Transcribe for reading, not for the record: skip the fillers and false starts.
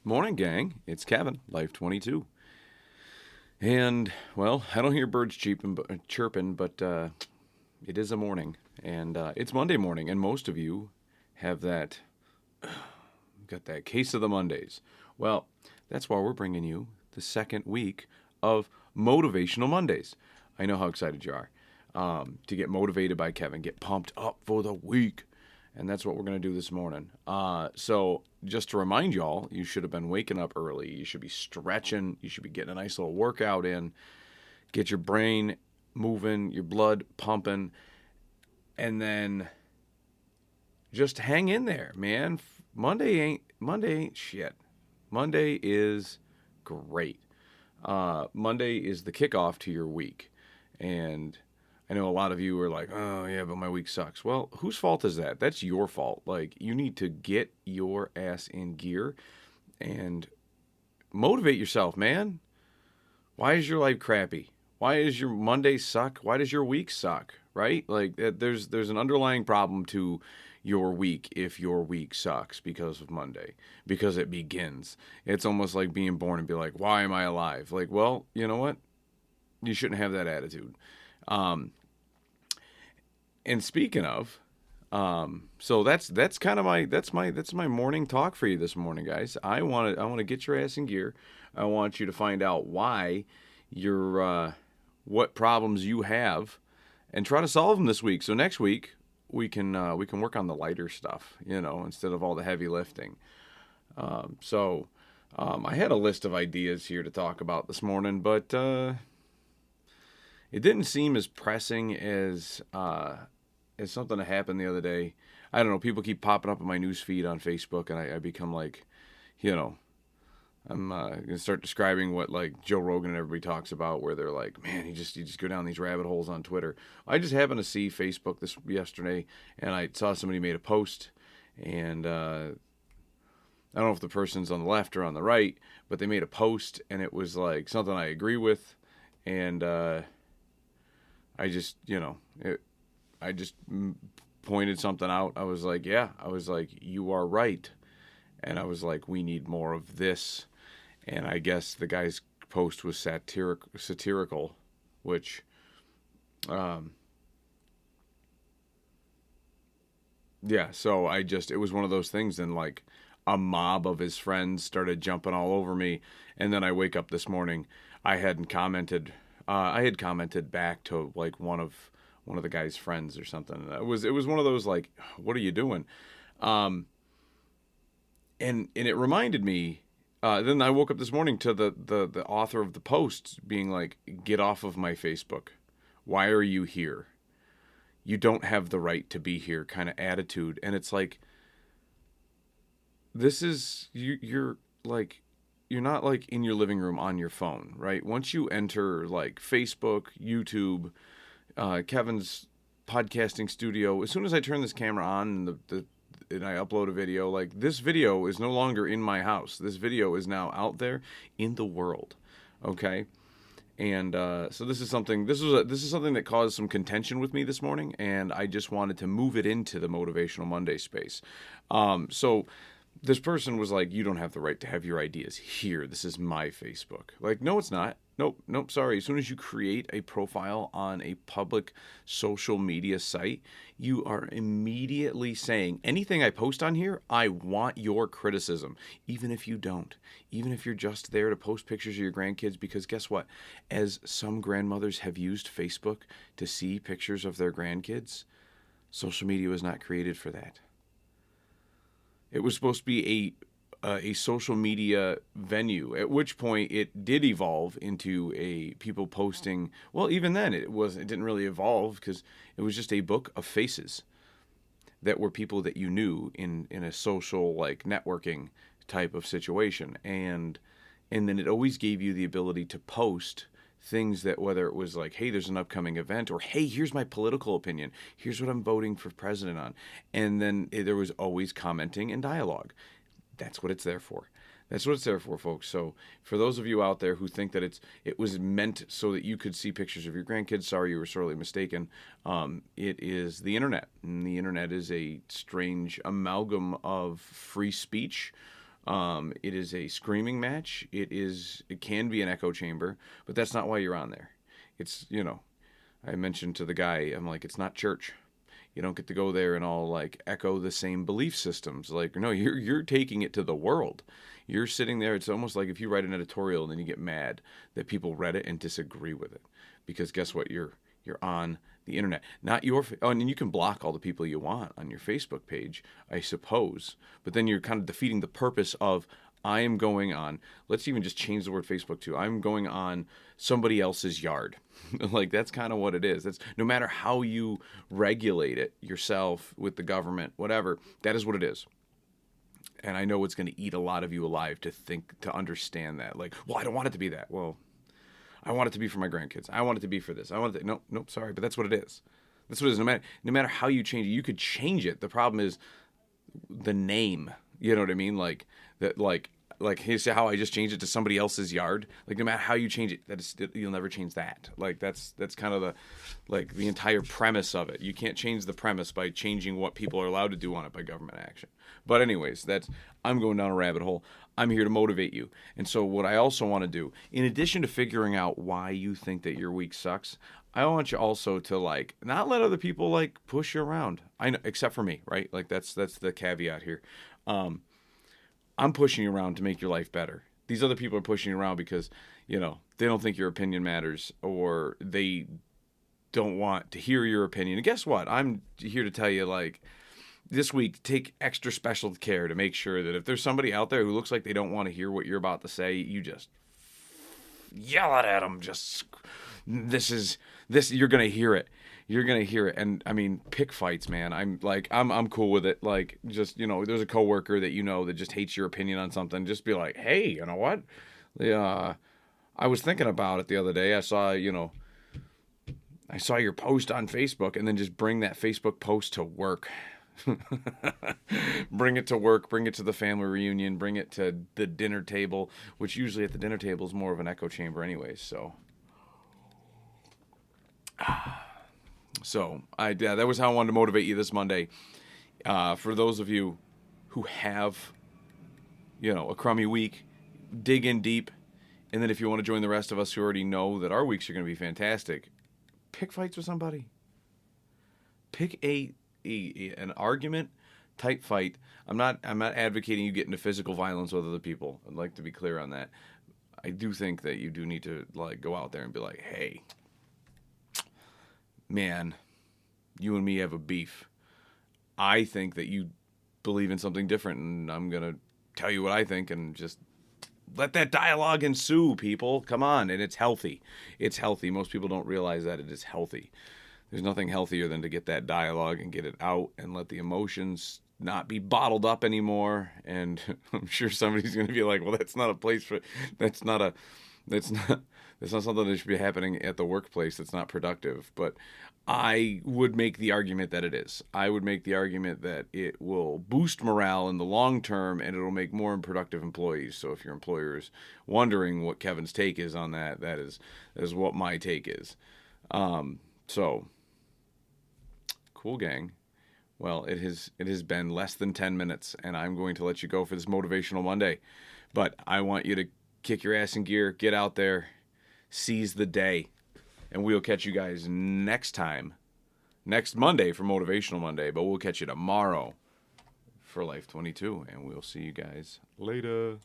Morning, gang. It's Kevin, Life22. And, well, I don't hear birds chirping, but it is a morning. And it's Monday morning, and most of you have got that case of the Mondays. Well, that's why we're bringing you the second week of Motivational Mondays. I know how excited you are to get motivated by Kevin, get pumped up for the week. And that's what we're going to do this morning. So just to remind y'all, you should have been waking up early. You should be stretching. You should be getting a nice little workout in. Get your brain moving, your blood pumping. And then just hang in there, man. Monday ain't shit. Monday is great. Monday is the kickoff to your week. And I know a lot of you are like, oh, yeah, but my week sucks. Well, whose fault is that? That's your fault. Like, you need to get your ass in gear and motivate yourself, man. Why is your life crappy? Why is your Monday suck? Why does your week suck, right? Like, there's an underlying problem to your week if your week sucks because of Monday, because it begins. It's almost like being born and be like, why am I alive? Like, well, you know what? You shouldn't have that attitude. And speaking of, so that's kind of my morning talk for you this morning, guys. I want to get your ass in gear. I want you to find out why what problems you have, and try to solve them this week. So next week we can work on the lighter stuff, instead of all the heavy lifting. I had a list of ideas here to talk about this morning, but it didn't seem as pressing as something that happened the other day. I don't know. People keep popping up in my news feed on Facebook, and I become like, I'm gonna start describing what like Joe Rogan and everybody talks about, where they're like, man, you just go down these rabbit holes on Twitter. I just happened to see Facebook yesterday, and I saw somebody made a post, and I don't know if the person's on the left or on the right, but they made a post, and it was like something I agree with, and I just, I just pointed something out. I was like, you are right. And I was like, we need more of this. And I guess the guy's post was satirical, which, so it was one of those things. And like a mob of his friends started jumping all over me. And then I wake up this morning, I had commented back to like one of the guy's friends or something. It was one of those like, what are you doing? And it reminded me. Then I woke up this morning to the author of the post being like, get off of my Facebook. Why are you here? You don't have the right to be here, kind of attitude. And it's like, this is you're like, you're not like in your living room on your phone, right? Once you enter like Facebook, YouTube, Kevin's podcasting studio, as soon as I turn this camera on and I upload a video, like this video is no longer in my house. This video is now out there in the world. Okay. And so this is something that caused some contention with me this morning, and I just wanted to move it into the Motivational Monday space. So this person was like, you don't have the right to have your ideas here. This is my Facebook. Like, no, it's not. Nope, sorry. As soon as you create a profile on a public social media site, you are immediately saying, anything I post on here, I want your criticism. Even if you don't. Even if you're just there to post pictures of your grandkids, because guess what? As some grandmothers have used Facebook to see pictures of their grandkids, social media was not created for that. It was supposed to be a social media venue, at which point it did evolve into people posting. Well, even then it didn't really evolve, because it was just a book of faces that were people that you knew in a social like networking type of situation, and then it always gave you the ability to post things that, whether it was like, hey, there's an upcoming event, or hey, here's my political opinion, here's what I'm voting for president on, and then there was always commenting and dialogue. That's what it's there for. That's what it's there for, folks. So for those of you out there who think that it was meant so that you could see pictures of your grandkids, sorry, you were sorely mistaken. It is the internet, and the internet is a strange amalgam of free speech, It is a screaming match. It can be an echo chamber, but that's not why you're on there. It's, I mentioned to the guy, I'm like, it's not church. You don't get to go there and all like echo the same belief systems. Like, no, you're taking it to the world. You're sitting there. It's almost like if you write an editorial and then you get mad that people read it and disagree with it, because guess what? You're on the internet, not oh, and you can block all the people you want on your Facebook page, I suppose. But then you're kind of defeating the purpose of I am going on. Let's even just change the word Facebook to I'm going on somebody else's yard. Like that's kind of what it is. That's no matter how you regulate it yourself with the government, whatever. That is what it is. And I know it's going to eat a lot of you alive to understand that. Like, well, I don't want it to be that. Well, I want it to be for my grandkids. I want it to be for this. I want it to, nope, sorry, but that's what it is. That's what it is. No matter how you change it, you could change it. The problem is the name. You know what I mean? Like that. Like here's how I just changed it to somebody else's yard. Like no matter how you change it, you'll never change that. Like that's kind of the entire premise of it. You can't change the premise by changing what people are allowed to do on it by government action. But anyways, I'm going down a rabbit hole. I'm here to motivate you. And so what I also want to do, in addition to figuring out why you think that your week sucks, I want you also to like not let other people like push you around. I know, except for me, right? Like that's the caveat here. I'm pushing you around to make your life better. These other people are pushing you around because, they don't think your opinion matters or they don't want to hear your opinion. And guess what? I'm here to tell you, like, this week, take extra special care to make sure that if there's somebody out there who looks like they don't want to hear what you're about to say, you just yell it at them. You're going to hear it. You're going to hear it. And I mean, pick fights, man. I'm cool with it. Like, just, there's a coworker that that just hates your opinion on something. Just be like, hey, you know what? I was thinking about it the other day. I saw your post on Facebook, and then just bring that Facebook post to work. Bring it to work, bring it to the family reunion, bring it to the dinner table, which usually at the dinner table is more of an echo chamber anyways. So that was how I wanted to motivate you this Monday. For those of you who have, a crummy week, dig in deep. And then if you want to join the rest of us who already know that our weeks are going to be fantastic, pick fights with somebody. Pick an argument type fight. I'm not advocating you get into physical violence with other people. I'd like to be clear on that. I do think that you do need to like go out there and be like, hey, man, you and me have a beef. I think that you believe in something different, and I'm going to tell you what I think, and just let that dialogue ensue, people. Come on. And it's healthy. It's healthy. Most people don't realize that it is healthy. There's nothing healthier than to get that dialogue and get it out and let the emotions not be bottled up anymore. And I'm sure somebody's going to be like, well, that's not something that should be happening at the workplace. That's not productive. But I would make the argument that it is. I would make the argument that it will boost morale in the long term, and it'll make more productive employees. So if your employer is wondering what Kevin's take is on that, that is what my take is. So cool, gang. Well, it has been less than 10 minutes, and I'm going to let you go for this Motivational Monday. But I want you to kick your ass in gear, get out there, seize the day. And we'll catch you guys next Monday for Motivational Monday. But we'll catch you tomorrow for Life22. And we'll see you guys later.